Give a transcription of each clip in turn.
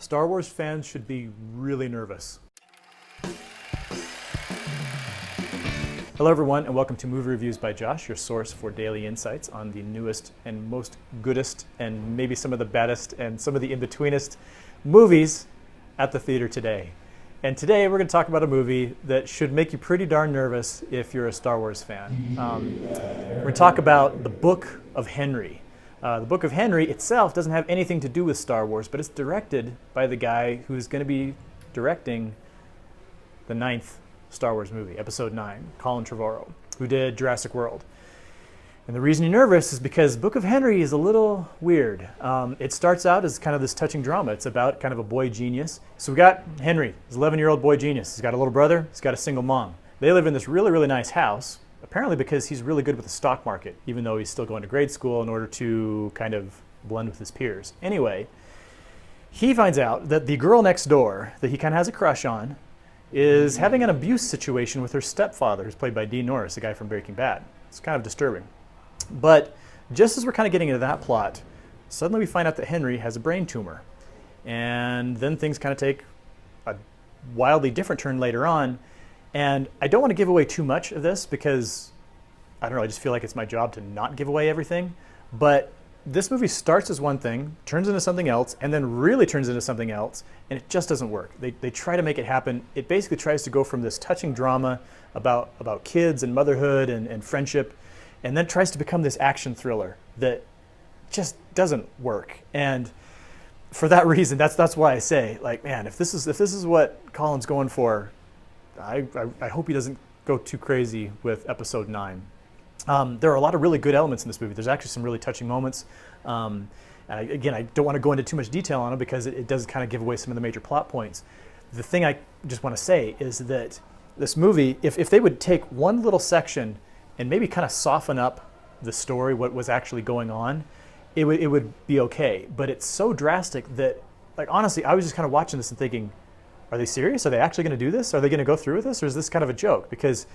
Star Wars fans should be really nervous. Hello everyone, and welcome to Movie Reviews by Josh, your source for daily insights on the newest and most goodest and maybe some of the baddest and some of the in-betweenest movies at the theater today. And today we're going to talk about a movie that should make you pretty darn nervous if you're a Star Wars fan. We're going to talk about The Book of Henry. The Book of Henry itself doesn't have anything to do with Star Wars, but it's directed by the guy who's going to be directing the 9th Star Wars movie, Episode 9, Colin Trevorrow, who did Jurassic World. And the reason you're nervous is because Book of Henry is a little weird. It starts out as kind of this touching drama. It's about kind of a boy genius. So we got Henry, he's an 11-year-old boy genius. He's got a little brother, he's got a single mom. They live in this really, really nice house, apparently because he's really good with the stock market, even though he's still going to grade school in order to kind of blend with his peers. Anyway, he finds out that the girl next door that he kind of has a crush on is having an abuse situation with her stepfather, who's played by Norris, the guy from Breaking Bad. It's kind of disturbing. But just as we're kind of getting into that plot, suddenly we find out that Henry has a brain tumor. And then things kind of take a wildly different turn later on. And I don't want to give away too much of this because, I don't know, I just feel like it's my job to not give away everything. But this movie starts as one thing, turns into something else, and then really turns into something else, and it just doesn't work. They try to make it happen. It basically tries to go from this touching drama about kids and motherhood and friendship, and then tries to become this action thriller that just doesn't work. And for that reason, that's why I say, like, man, if this is what Colin's going for, I hope he doesn't go too crazy with Episode 9. There are a lot of really good elements in this movie. There's actually some really touching moments. And again, I don't want to go into too much detail on it because it does kind of give away some of the major plot points. The thing I just want to say is that this movie, if they would take one little section and maybe kind of soften up the story, what was actually going on, it would be okay. But it's so drastic that, like, honestly, I was just kind of watching this and thinking, are they serious? Are they actually going to do this? Are they going to go through with this? Or is this kind of a joke? Because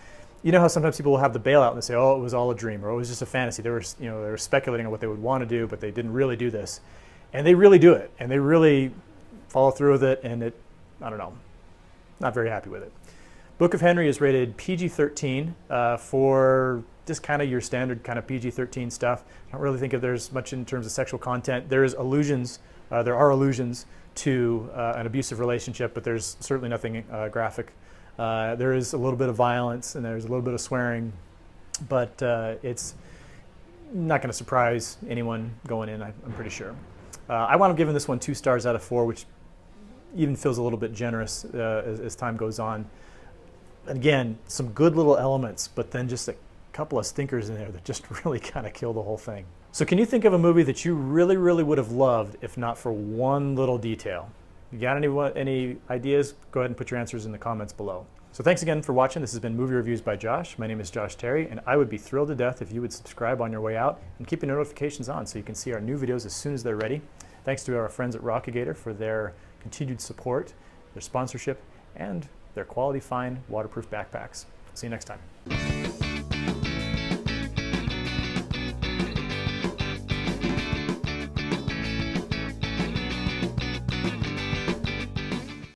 you know how sometimes people will have the bailout and they say, oh, it was all a dream, or it was just a fantasy. They were speculating on what they would want to do, but they didn't really do this. And they really do it. And they really follow through with it. And I don't know, not very happy with it. Book of Henry is rated PG-13 for just kind of your standard kind of PG-13 stuff. I don't really think that there's much in terms of sexual content. There are allusions to an abusive relationship, but there's certainly nothing graphic. There is a little bit of violence and there's a little bit of swearing, but it's not going to surprise anyone going in, I'm pretty sure. I wound up giving this one 2 stars out of 4, which even feels a little bit generous as time goes on. Again, some good little elements, but then just a couple of stinkers in there that just really kind of kill the whole thing. So can you think of a movie that you really, really would have loved if not for one little detail? You got any ideas? Go ahead and put your answers in the comments below. So thanks again for watching. This has been Movie Reviews by Josh. My name is Josh Terry, and I would be thrilled to death if you would subscribe on your way out and keep your notifications on so you can see our new videos as soon as they're ready. Thanks to our friends at Rockigator for their continued support, their sponsorship, and their quality, fine, waterproof backpacks. See you next time.